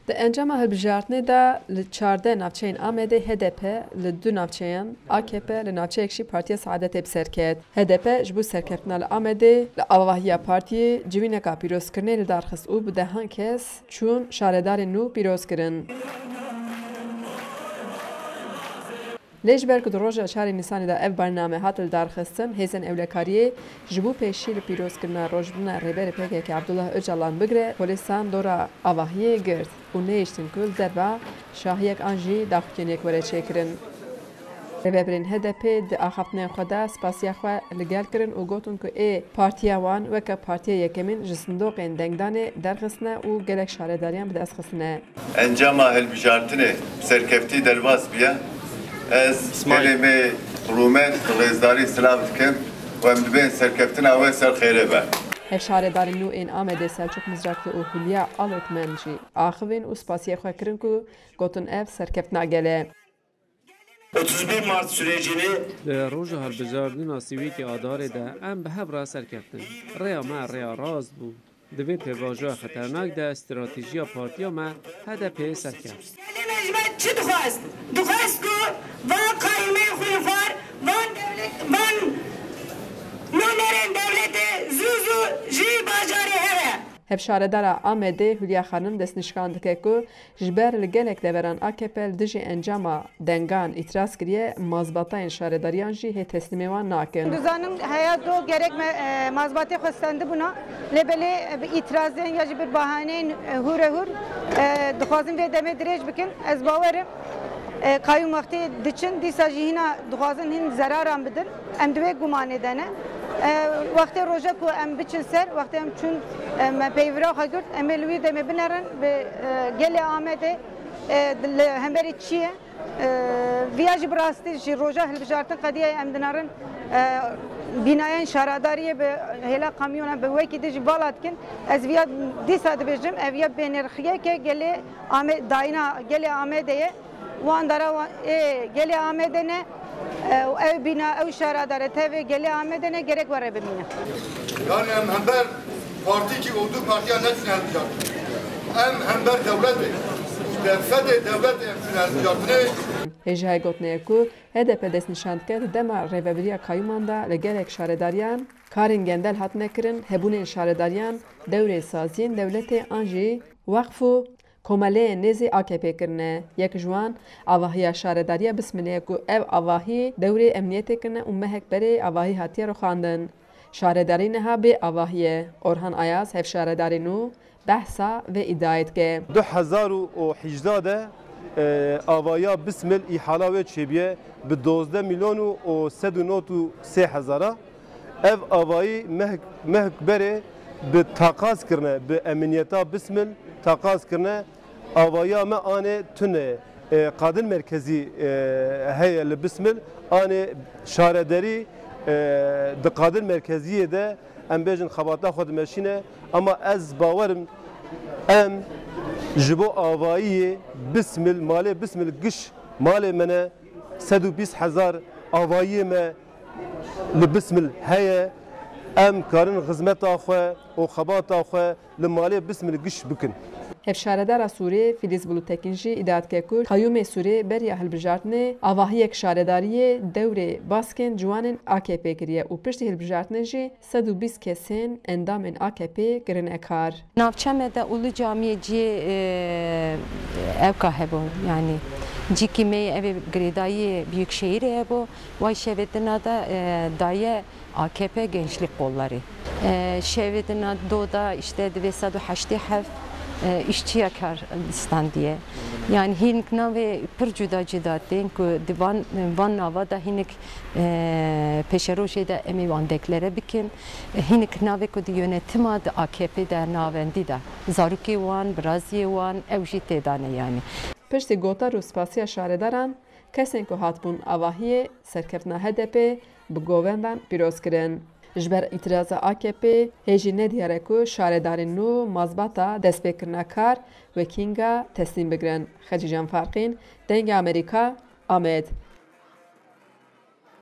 Di encama hilbijartinê de li çardeh navçeyên Amedê HDP li du navçeyan AKP li navçeyek jî Partiya Saadetê bi ser ket. HDP ji bo serkeftina li Amedê li avahiya partiyê civîneka pîrozkirinê li darxist û bi dehan kes çûn şaredarên nû pîroz kirin. Lê ji ber ku di roja 4 Nîsanê de ev bername hat li darxistin, hêzên ewlekariyê ji bo pêşî li pîrozkirina rojbûna rêberê PKK Abdullah Öcalan bigire, polîsan dora avahiyê girt û nehêştin ku li derve şahiyek an jî daxuyaniyek were çêkirin. Rêveberên HDP di axaftinên xwe de spasiya xwe li gel kirin û gotin ku ê partiya wan weke Partiya Yekemîn ji sindoqên dengdanê derxistine û gelek şaredariyan bi dest xistine. Encama hilbijartinê serkeftî derbas biye. Ez gelê Rûmen rêzdarî silav dikim û em dibên serkeftina wê ser xêrê be. Hev şaredarên nû ên Amedê Selçuk Mizraklı û Hulya Alotmen jî axivên û spasiya xwe kirin ku gotin ev serkeftina gelê. 31 Mart sürecini roja hilbijardîna sîwîtê adarê de em bi hev ra serkeftin. Rêya me rêya rast bû. Di vê pêvajoya xeternak de stratêjiya partiya me HDP serkeft. Mecmet çi dixwast? Dixwast ku van qaymên xwînxwar, van nûnerên devletê zû zû jî bajarê hebe. Hev şaredara Amedê Hulya Xanım destnîşkan dike ku ji ber li gelek deveran AKP li dijî encama dengan îtiraz kiriye, mazbatayên şaredariyan jî hê teslîmê wan nakin. Dizanim heya do gerek mazbatê xwe stendibûna lêbelê bi îtirazên ya jî bir bahaneyên hûrehûr dixwazin vê demê dirêj bikin. Ez bawerim kayyum wextê diçin dîsa jî hîna dixwazin hîn zeraran bidin. Em di wê gumanê de ne. Wextê roja ku em biçin ser, wextê em çûn me peyvira xwe girt, em ê li wî demê binerin bi gelê Amedê hemberî çi ye. Viya jî bi rastî jî roja hilbijartin qediyê em dinarin bînayên şaredariyê bi hêla kamyona bi wekî de jî vala dikin. Ez viya dîsa dibêjim ev ya bênirxiyeke gelê dayîna gelê Amedê wan dara gelê Amedê ne ev bina ev şaradare tevê gelê Amedê ne gerek were bimîne. Yani em hember partî ki olduğu partiya neçûne hilbijartin. Em hember devletê. Derfedê devletê em çûne hilbijartinê. Hêjayê gotneye ku HDP destnîşan dike di dema rêveberiya kayyuman da li gelek şaredariyan karên gendel hatine kirin, hebûnên şaredariyan dewrê saziyên devletê an jî weqf û komeleyên nêzê AKP kirine. Yek ji wan avahiya şaredariya bismilê ku ev avahî dewrê emniyetê kirine û mehek berê avahî hatiye rûxandin. Şaredarî niha bê avahiyê. Orhan Ayaz hev şaredarê nû behsa vê îddiayê dike. 2018 de avaya bismil îhala wê çêbiye bi 12 milyon û 193 hezara. Ev avayî mehek berê bi taqaz kirine bi emniyeta bismil taqaz kirine avaya me anê tune qadil merkezî heye li bismil anê şaredarî di qadil merkeziyê de em bêjin xebata xwe dimeşîne ama ez bawerim em ji bo avayiyê bismil malê bismil giş malê me ne 120 hezar avayiyê me li bismil heye em karin xizmeta xwe û xebata xwe li malê bismil giş bikin. Hev şaredara Sûriyê Filiz Bulûtekin jî îdia dike ku kayyumê Sûriyê beriya hilbijartinê avahiyek şaredariyê dewrê baskên ciwanên AKP kiriye û piştî hilbijartinê jî 120 kesên endamên AKP kirine kar. Navçeme de Ulu Camiye cî evka hebû yani cîkî me evê girêdayî Büyükşehirê hebû vay şevetina da daye AKP gençlik kolları. Şevetina doda işte 287 işçiye Kurdistan diye. Yani hinek nave pır cüda cüda deyin ku divan nava da hinek peşeroşe de emi vandeklere bikin. Hinek nave ku di yönetima da AKP der navendi da. Zaruki wan, Braziye wan, evji tedane yani. Piştî gotar û spasiya şaredaran, kesên ku hatbûn avahiyê serkeftina HDP bi govendan pîroz kirin. Ji ber îtiraza AKP hêjî nediyare ku şaredarên nû mazbata destpêkirina kar wekînga teslîm bigirin. Xecî Can Farqîn, Dengê Amerîka, Amed.